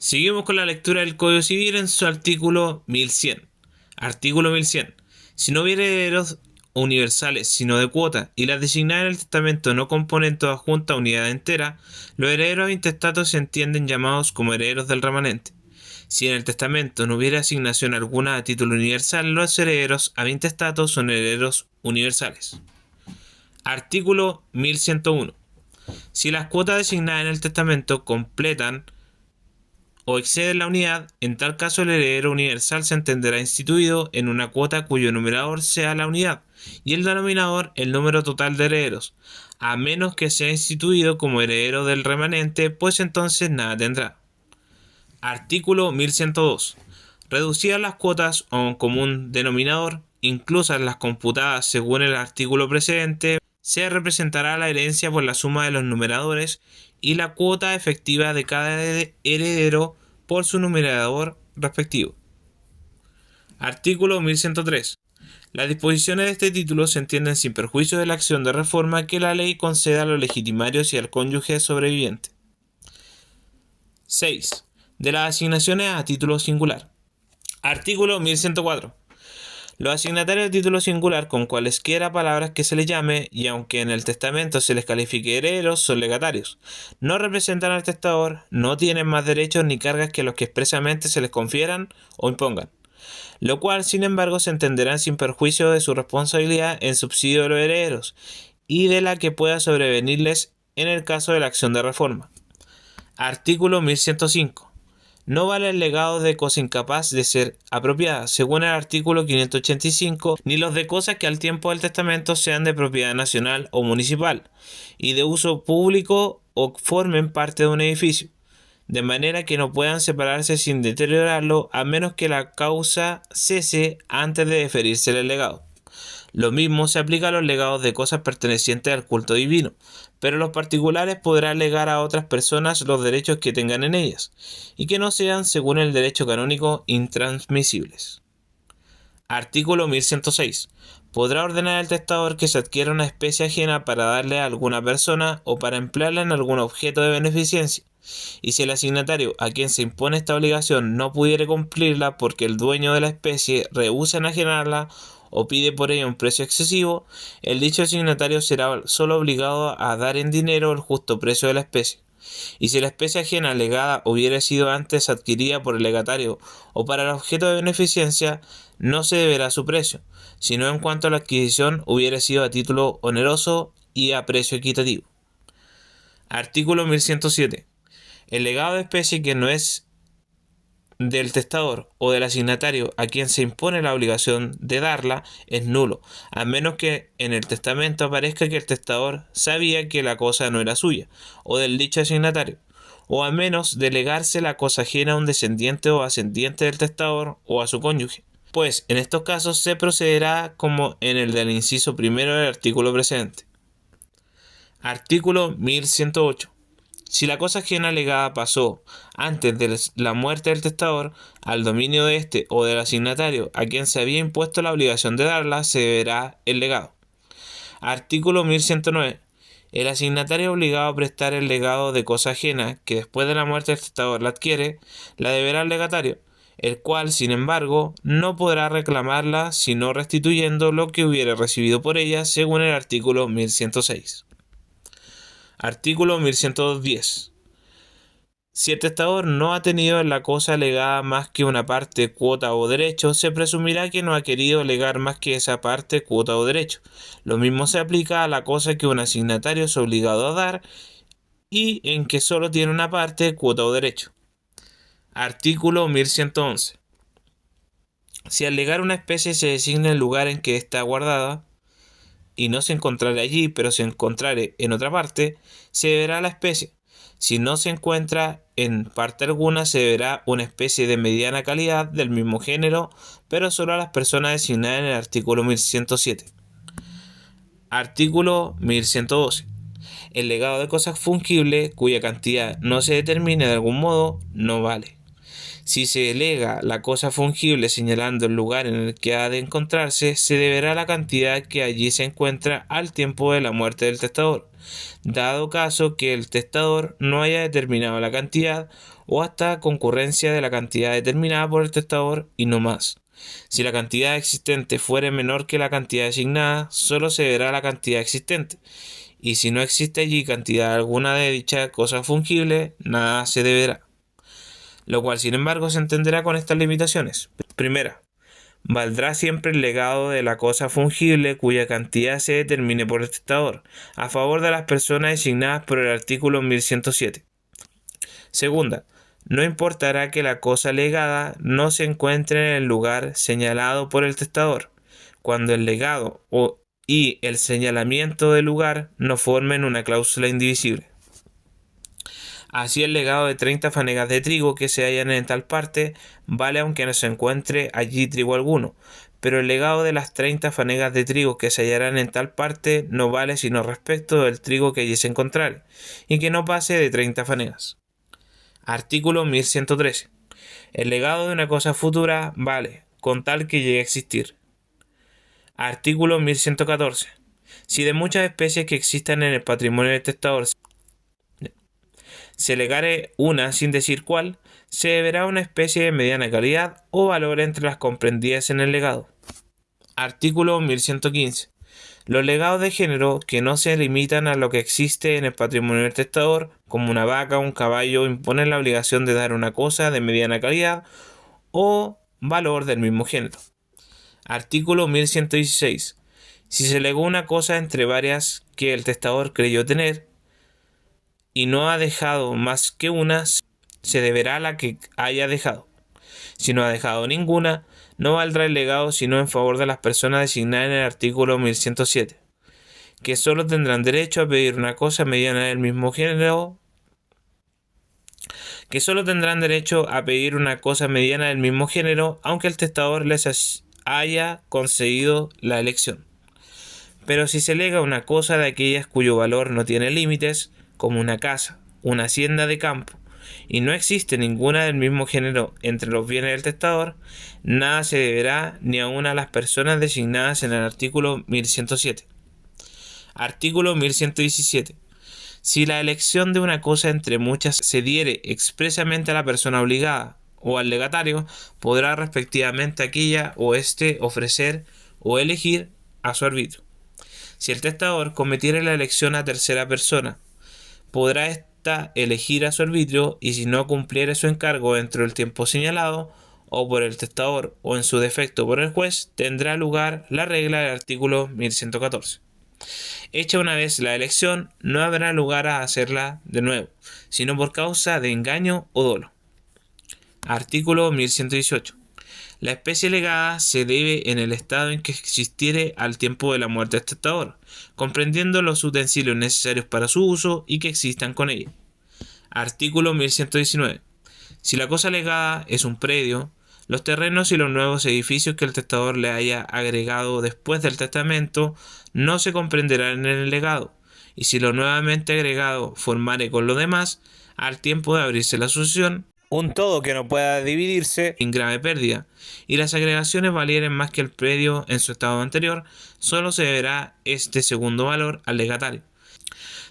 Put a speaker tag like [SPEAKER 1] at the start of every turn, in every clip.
[SPEAKER 1] Seguimos con la lectura del Código Civil en su artículo 1100. Artículo 1100. Si no hubiera herederos universales, sino de cuota, y las designadas en el testamento no componen toda junta unidad entera, los herederos intestatos se entienden llamados como herederos del remanente. Si en el testamento no hubiera asignación alguna a título universal, los herederos a intestatos son herederos universales. Artículo 1101. Si las cuotas designadas en el testamento completan o exceden la unidad, en tal caso el heredero universal se entenderá instituido en una cuota cuyo numerador sea la unidad y el denominador el número total de herederos, a menos que sea instituido como heredero del remanente, pues entonces nada tendrá. Artículo 1102. Reducidas las cuotas a un común denominador, inclusas las computadas según el artículo precedente, se representará la herencia por la suma de los numeradores y la cuota efectiva de cada heredero por su numerador respectivo. Artículo 1103. Las disposiciones de este título se entienden sin perjuicio de la acción de reforma que la ley conceda a los legitimarios y al cónyuge sobreviviente. 6. De las asignaciones a título singular. Artículo 1104. Los asignatarios de título singular, con cualesquiera palabras que se les llame, y aunque en el testamento se les califique herederos, son legatarios. No representan al testador, no tienen más derechos ni cargas que los que expresamente se les confieran o impongan, lo cual, sin embargo, se entenderán sin perjuicio de su responsabilidad en subsidio de los herederos y de la que pueda sobrevenirles en el caso de la acción de reforma. Artículo 1105. No vale el legado de cosa incapaz de ser apropiada, según el artículo 585, ni los de cosas que al tiempo del testamento sean de propiedad nacional o municipal, y de uso público o formen parte de un edificio, de manera que no puedan separarse sin deteriorarlo, a menos que la causa cese antes de deferirse el legado. Lo mismo se aplica a los legados de cosas pertenecientes al culto divino, pero los particulares podrán legar a otras personas los derechos que tengan en ellas, y que no sean, según el derecho canónico, intransmisibles. Artículo 1106. Podrá ordenar al testador que se adquiera una especie ajena para darle a alguna persona o para emplearla en algún objeto de beneficencia, y si el asignatario a quien se impone esta obligación no pudiere cumplirla porque el dueño de la especie rehúsa enajenarla o pide por ello un precio excesivo, el dicho asignatario será solo obligado a dar en dinero el justo precio de la especie. Y si la especie ajena legada hubiera sido antes adquirida por el legatario o para el objeto de beneficencia, no se deberá su precio, sino en cuanto a la adquisición hubiera sido a título oneroso y a precio equitativo. Artículo 1107. El legado de especie que no es del testador o del asignatario a quien se impone la obligación de darla es nulo, a menos que en el testamento aparezca que el testador sabía que la cosa no era suya, o del dicho asignatario, o a menos de legarse la cosa ajena a un descendiente o ascendiente del testador o a su cónyuge, pues en estos casos se procederá como en el del inciso primero del artículo precedente. Artículo 1108. Si la cosa ajena legada pasó antes de la muerte del testador al dominio de éste o del asignatario a quien se había impuesto la obligación de darla, se deberá el legado. Artículo 1109. El asignatario obligado a prestar el legado de cosa ajena que después de la muerte del testador la adquiere, la deberá al legatario, el cual, sin embargo, no podrá reclamarla sino restituyendo lo que hubiere recibido por ella, según el artículo 1106. Artículo 1110. Si el testador no ha tenido en la cosa legada más que una parte, cuota o derecho, se presumirá que no ha querido legar más que esa parte, cuota o derecho. Lo mismo se aplica a la cosa que un asignatario es obligado a dar y en que solo tiene una parte, cuota o derecho. Artículo 1111. Si al legar una especie se designa el lugar en que está guardada, y no se encontrare allí, pero se encontrare en otra parte, se deberá la especie. Si no se encuentra en parte alguna, se deberá una especie de mediana calidad del mismo género, pero solo a las personas designadas en el artículo 1107. Artículo 1112. El legado de cosas fungibles, cuya cantidad no se determine de algún modo, no vale. Si se lega la cosa fungible señalando el lugar en el que ha de encontrarse, se deberá la cantidad que allí se encuentra al tiempo de la muerte del testador, dado caso que el testador no haya determinado la cantidad o hasta concurrencia de la cantidad determinada por el testador y no más. Si la cantidad existente fuere menor que la cantidad asignada, solo se verá la cantidad existente, y si no existe allí cantidad alguna de dicha cosa fungible, nada se deberá. Lo cual, sin embargo, se entenderá con estas limitaciones. Primera, valdrá siempre el legado de la cosa fungible cuya cantidad se determine por el testador, a favor de las personas designadas por el artículo 1107. Segunda, no importará que la cosa legada no se encuentre en el lugar señalado por el testador, cuando el legado y el señalamiento del lugar no formen una cláusula indivisible. Así el legado de 30 fanegas de trigo que se hallan en tal parte vale aunque no se encuentre allí trigo alguno, pero el legado de las 30 fanegas de trigo que se hallarán en tal parte no vale sino respecto del trigo que allí se encontrare, y que no pase de 30 fanegas. Artículo 1113. El legado de una cosa futura vale, con tal que llegue a existir. Artículo 1114. Si de muchas especies que existan en el patrimonio del testador se legare una sin decir cuál, se deberá una especie de mediana calidad o valor entre las comprendidas en el legado. Artículo 1115. Los legados de género que no se limitan a lo que existe en el patrimonio del testador, como una vaca o un caballo, imponen la obligación de dar una cosa de mediana calidad o valor del mismo género. Artículo 1116. Si se legó una cosa entre varias que el testador creyó tener, y no ha dejado más que una, se deberá la que haya dejado. Si no ha dejado ninguna, no valdrá el legado sino en favor de las personas designadas en el artículo 1107, que solo tendrán derecho a pedir una cosa mediana del mismo género, aunque el testador les haya concedido la elección. Pero si se lega una cosa de aquellas cuyo valor no tiene límites, como una casa, una hacienda de campo, y no existe ninguna del mismo género entre los bienes del testador, nada se deberá ni aun a las personas designadas en el artículo 1107. Artículo 1117. Si la elección de una cosa entre muchas se diere expresamente a la persona obligada o al legatario, podrá respectivamente aquella o éste ofrecer o elegir a su arbitrio. Si el testador cometiere la elección a tercera persona, podrá ésta elegir a su arbitrio, y si no cumpliere su encargo dentro del tiempo señalado, o por el testador o en su defecto por el juez, tendrá lugar la regla del artículo 1114. Hecha una vez la elección, no habrá lugar a hacerla de nuevo, sino por causa de engaño o dolo. Artículo 1118. La especie legada se debe en el estado en que existiere al tiempo de la muerte del testador, comprendiendo los utensilios necesarios para su uso y que existan con ella. Artículo 1119. Si la cosa legada es un predio, los terrenos y los nuevos edificios que el testador le haya agregado después del testamento no se comprenderán en el legado, y si lo nuevamente agregado formare con lo demás, al tiempo de abrirse la sucesión, un todo que no pueda dividirse en grave pérdida, y las agregaciones valieren más que el predio en su estado anterior, solo se deberá este segundo valor al legatario.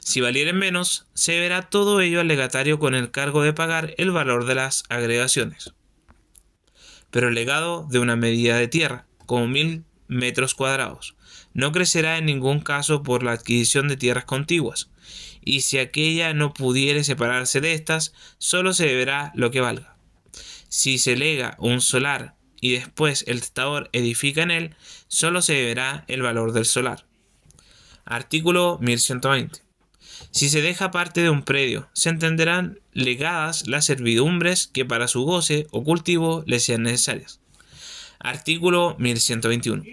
[SPEAKER 1] Si valieren menos, se deberá todo ello al legatario con el cargo de pagar el valor de las agregaciones. Pero el legado de una medida de tierra, como 1000 metros cuadrados, no crecerá en ningún caso por la adquisición de tierras contiguas, y si aquella no pudiere separarse de estas, solo se deberá lo que valga. Si se lega un solar y después el testador edifica en él, solo se deberá el valor del solar. Artículo 1120. Si se deja parte de un predio, se entenderán legadas las servidumbres que para su goce o cultivo le sean necesarias. Artículo 1121.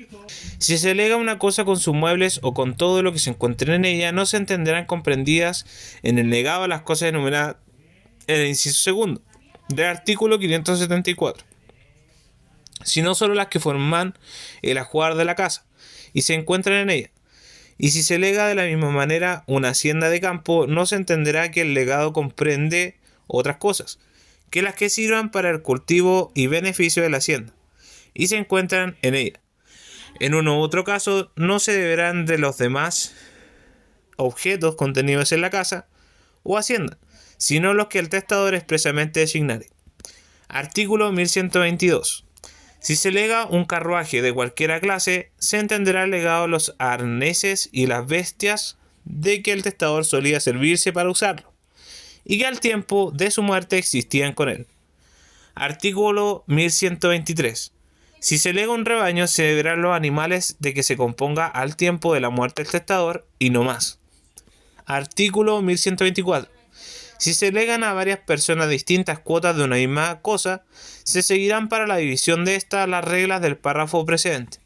[SPEAKER 1] Si se lega una cosa con sus muebles o con todo lo que se encuentre en ella, no se entenderán comprendidas en el legado las cosas enumeradas en el inciso segundo del artículo 574, sino solo las que forman el ajuar de la casa y se encuentran en ella. Y si se lega de la misma manera una hacienda de campo, no se entenderá que el legado comprende otras cosas que las que sirvan para el cultivo y beneficio de la hacienda, y se encuentran en ella. En uno u otro caso, no se deberán de los demás objetos contenidos en la casa o hacienda, sino los que el testador expresamente designare. Artículo 1122. Si se lega un carruaje de cualquiera clase, se entenderá legado los arneses y las bestias de que el testador solía servirse para usarlo, y que al tiempo de su muerte existían con él. Artículo 1123. Si se lega un rebaño, se deberán los animales de que se componga al tiempo de la muerte del testador y no más. Artículo 1124. Si se legan a varias personas distintas cuotas de una misma cosa, se seguirán para la división de estas las reglas del párrafo precedente.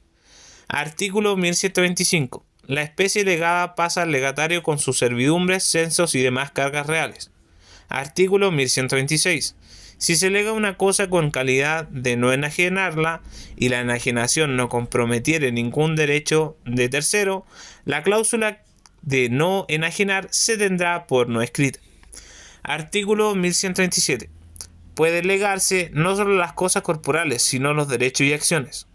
[SPEAKER 1] Artículo 1125. La especie legada pasa al legatario con sus servidumbres, censos y demás cargas reales. Artículo 1126. Si se lega una cosa con calidad de no enajenarla y la enajenación no comprometiere ningún derecho de tercero, la cláusula de no enajenar se tendrá por no escrita. Artículo 1137. Puede legarse no solo las cosas corporales, sino los derechos y acciones.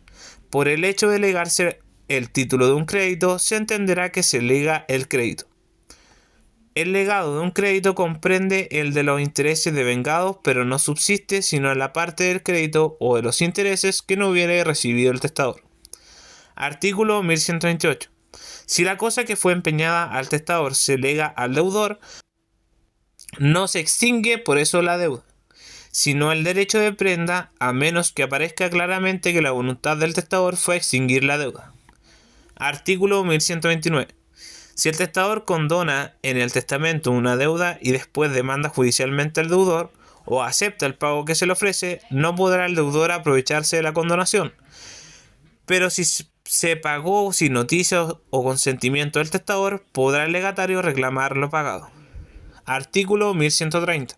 [SPEAKER 1] Por el hecho de legarse el título de un crédito, se entenderá que se lega el crédito. El legado de un crédito comprende el de los intereses devengados, pero no subsiste sino en la parte del crédito o de los intereses que no hubiere recibido el testador. Artículo 1128. Si la cosa que fue empeñada al testador se lega al deudor, no se extingue por eso la deuda, sino el derecho de prenda, a menos que aparezca claramente que la voluntad del testador fue extinguir la deuda. Artículo 1129. Si el testador condona en el testamento una deuda y después demanda judicialmente al deudor o acepta el pago que se le ofrece, no podrá el deudor aprovecharse de la condonación. Pero si se pagó sin noticia o consentimiento del testador, podrá el legatario reclamar lo pagado. Artículo 1130.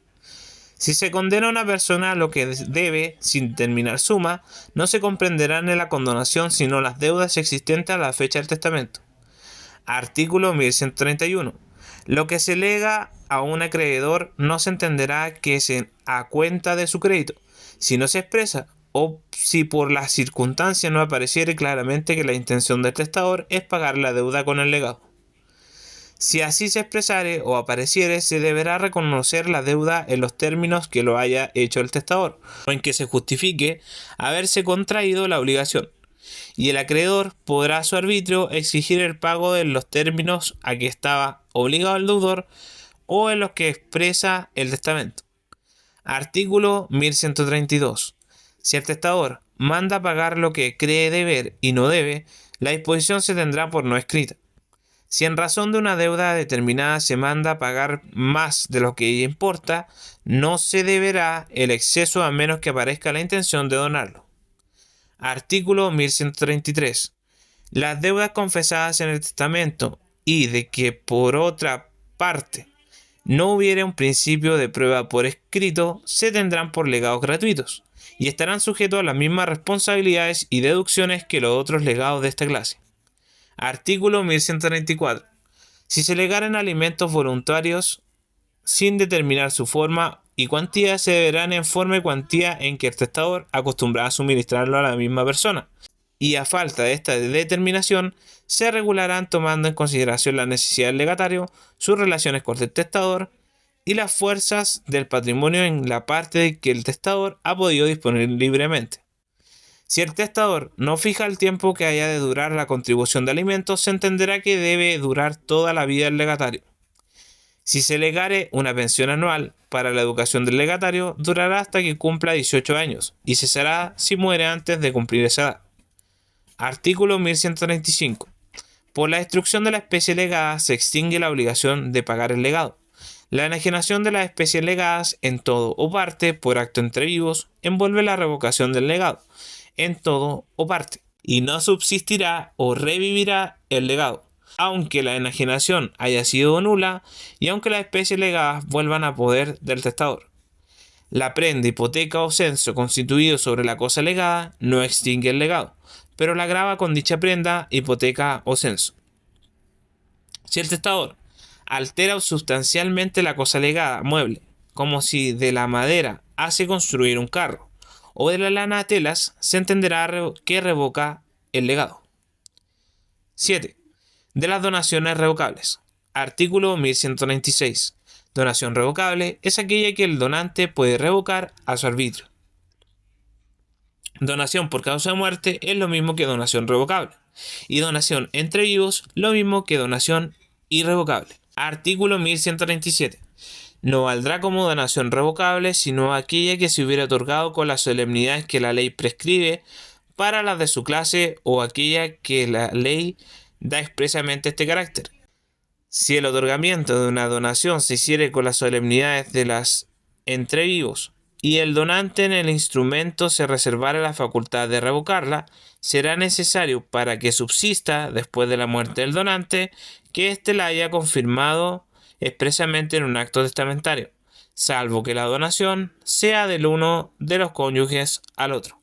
[SPEAKER 1] Si se condena a una persona lo que debe sin determinar suma, no se comprenderán en la condonación sino las deudas existentes a la fecha del testamento. Artículo 1131. Lo que se lega a un acreedor no se entenderá que es a cuenta de su crédito, si no se expresa o si por las circunstancias no apareciere claramente que la intención del testador es pagar la deuda con el legado. Si así se expresare o apareciere, se deberá reconocer la deuda en los términos que lo haya hecho el testador, o en que se justifique haberse contraído la obligación, y el acreedor podrá a su arbitrio exigir el pago en los términos a que estaba obligado el deudor o en los que expresa el testamento. Artículo 1132. Si el testador manda pagar lo que cree deber y no debe, la disposición se tendrá por no escrita. Si en razón de una deuda determinada se manda pagar más de lo que ella importa, no se deberá el exceso a menos que aparezca la intención de donarlo. Artículo 1133. Las deudas confesadas en el testamento y de que por otra parte no hubiere un principio de prueba por escrito, se tendrán por legados gratuitos y estarán sujetos a las mismas responsabilidades y deducciones que los otros legados de esta clase. Artículo 1134. Si se legaren alimentos voluntarios sin determinar su forma y cuantía, se deberán en forma y cuantía en que el testador acostumbraba a suministrarlo a la misma persona, y a falta de esta determinación, se regularán tomando en consideración la necesidad del legatario, sus relaciones con el testador y las fuerzas del patrimonio en la parte de que el testador ha podido disponer libremente. Si el testador no fija el tiempo que haya de durar la contribución de alimentos, se entenderá que debe durar toda la vida del legatario. Si se legare una pensión anual para la educación del legatario, durará hasta que cumpla 18 años y cesará si muere antes de cumplir esa edad. Artículo 1135. Por la destrucción de la especie legada se extingue la obligación de pagar el legado. La enajenación de las especies legadas en todo o parte por acto entre vivos envuelve la revocación del legado en todo o parte, y no subsistirá o revivirá el legado, aunque la enajenación haya sido nula y aunque las especies legadas vuelvan a poder del testador. La prenda, hipoteca o censo constituido sobre la cosa legada no extingue el legado, pero la grava con dicha prenda, hipoteca o censo. Si el testador altera sustancialmente la cosa legada, mueble, como si de la madera hace construir un carro, o de la lana a telas, se entenderá que revoca el legado. 7. De las donaciones revocables. Artículo 1196. Donación revocable es aquella que el donante puede revocar a su arbitrio. Donación por causa de muerte es lo mismo que donación revocable. Y donación entre vivos, lo mismo que donación irrevocable. Artículo 1137. No valdrá como donación revocable sino aquella que se hubiera otorgado con las solemnidades que la ley prescribe para las de su clase o aquella que la ley da expresamente este carácter. Si el otorgamiento de una donación se hiciere con las solemnidades de las entre vivos y el donante en el instrumento se reservara la facultad de revocarla, será necesario para que subsista después de la muerte del donante que éste la haya confirmado expresamente en un acto testamentario, salvo que la donación sea del uno de los cónyuges al otro.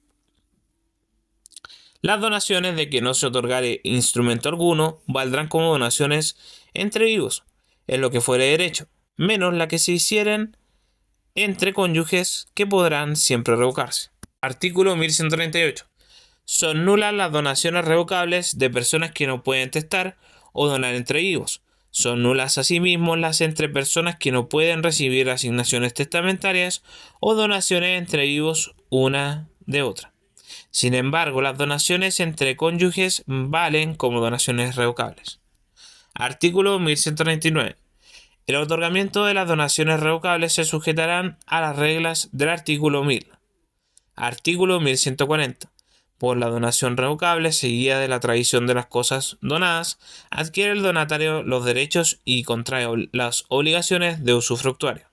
[SPEAKER 1] Las donaciones de que no se otorgare instrumento alguno valdrán como donaciones entre vivos, en lo que fuere derecho, menos la que se hicieren entre cónyuges que podrán siempre revocarse. Artículo 1138. Son nulas las donaciones revocables de personas que no pueden testar o donar entre vivos. Son nulas asimismo las entre personas que no pueden recibir asignaciones testamentarias o donaciones entre vivos una de otra. Sin embargo, las donaciones entre cónyuges valen como donaciones revocables. Artículo 1139. El otorgamiento de las donaciones revocables se sujetarán a las reglas del artículo 1000. Artículo 1140. Por la donación revocable, seguida de la tradición de las cosas donadas, adquiere el donatario los derechos y contrae las obligaciones de usufructuario.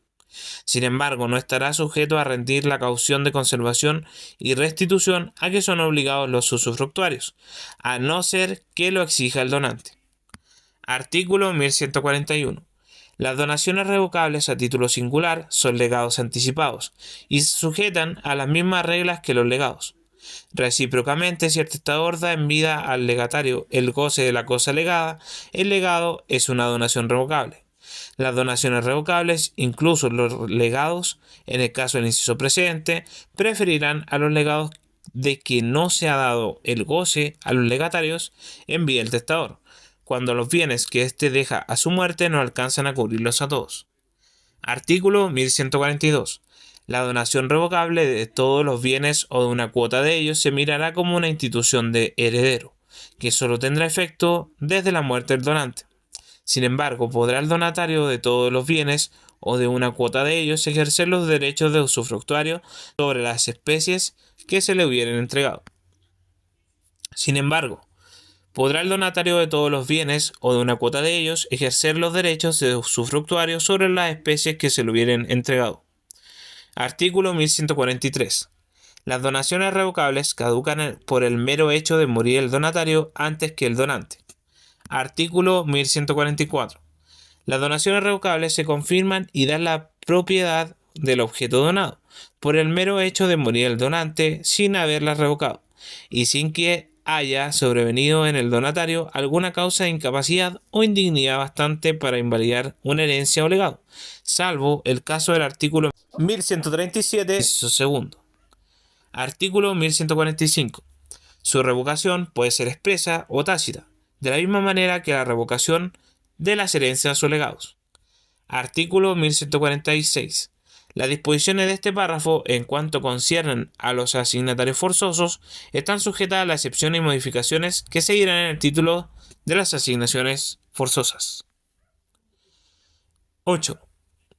[SPEAKER 1] Sin embargo, no estará sujeto a rendir la caución de conservación y restitución a que son obligados los usufructuarios, a no ser que lo exija el donante. Artículo 1141. Las donaciones revocables a título singular son legados anticipados y se sujetan a las mismas reglas que los legados. Recíprocamente, si el testador da en vida al legatario el goce de la cosa legada, el legado es una donación revocable. Las donaciones revocables, incluso los legados, en el caso del inciso precedente, preferirán a los legados de que no se ha dado el goce a los legatarios en vida del testador, cuando los bienes que éste deja a su muerte no alcanzan a cubrirlos a todos. Artículo 1142. La donación revocable de todos los bienes o de una cuota de ellos se mirará como una institución de heredero, que solo tendrá efecto desde la muerte del donante. Sin embargo, podrá el donatario de todos los bienes o de una cuota de ellos ejercer los derechos de usufructuario sobre las especies que se le hubieran entregado. Sin embargo, podrá el donatario de todos los bienes o de una cuota de ellos ejercer los derechos de usufructuario sobre las especies que se le hubieran entregado. Artículo 1143. Las donaciones revocables caducan por el mero hecho de morir el donatario antes que el donante. Artículo 1144. Las donaciones revocables se confirman y dan la propiedad del objeto donado por el mero hecho de morir el donante sin haberlas revocado y sin que haya sobrevenido en el donatario alguna causa de incapacidad o indignidad bastante para invalidar una herencia o legado, salvo el caso del artículo 1137, segundo. Artículo 1145. Su revocación puede ser expresa o tácita, de la misma manera que la revocación de las herencias o legados. Artículo 1146. Las disposiciones de este párrafo, en cuanto conciernen a los asignatarios forzosos, están sujetas a las excepciones y modificaciones que seguirán en el título de las asignaciones forzosas. 8.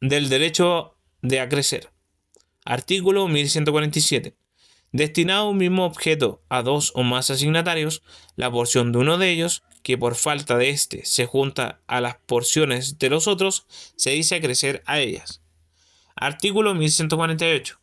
[SPEAKER 1] Del derecho de acrecer. Artículo 1147. Destinado a un mismo objeto a dos o más asignatarios, la porción de uno de ellos, que por falta de éste se junta a las porciones de los otros, se dice acrecer a ellas. Artículo 1148.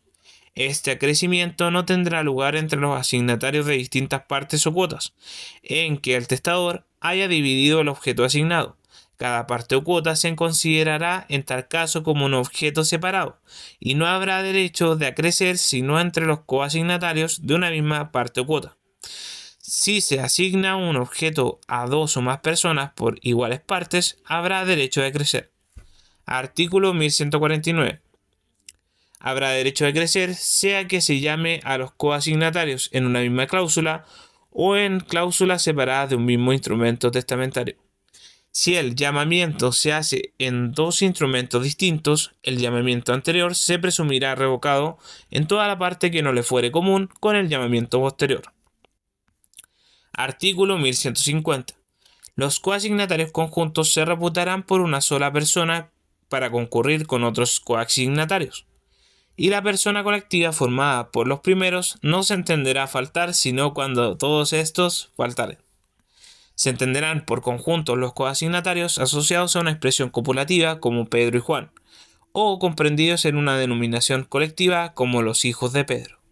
[SPEAKER 1] Este acrecimiento no tendrá lugar entre los asignatarios de distintas partes o cuotas, en que el testador haya dividido el objeto asignado. Cada parte o cuota se considerará en tal caso como un objeto separado, y no habrá derecho de acrecer sino entre los coasignatarios de una misma parte o cuota. Si se asigna un objeto a dos o más personas por iguales partes, habrá derecho de acrecer. Artículo 1149. habrá derecho a crecer, sea que se llame a los coasignatarios en una misma cláusula o en cláusulas separadas de un mismo instrumento testamentario. Si el llamamiento se hace en dos instrumentos distintos, el llamamiento anterior se presumirá revocado en toda la parte que no le fuere común con el llamamiento posterior. Artículo 1150. Los coasignatarios conjuntos se reputarán por una sola persona para concurrir con otros coasignatarios, y la persona colectiva formada por los primeros no se entenderá faltar sino cuando todos estos faltaren. Se entenderán por conjuntos los coasignatarios asociados a una expresión copulativa como Pedro y Juan, o comprendidos en una denominación colectiva como los hijos de Pedro.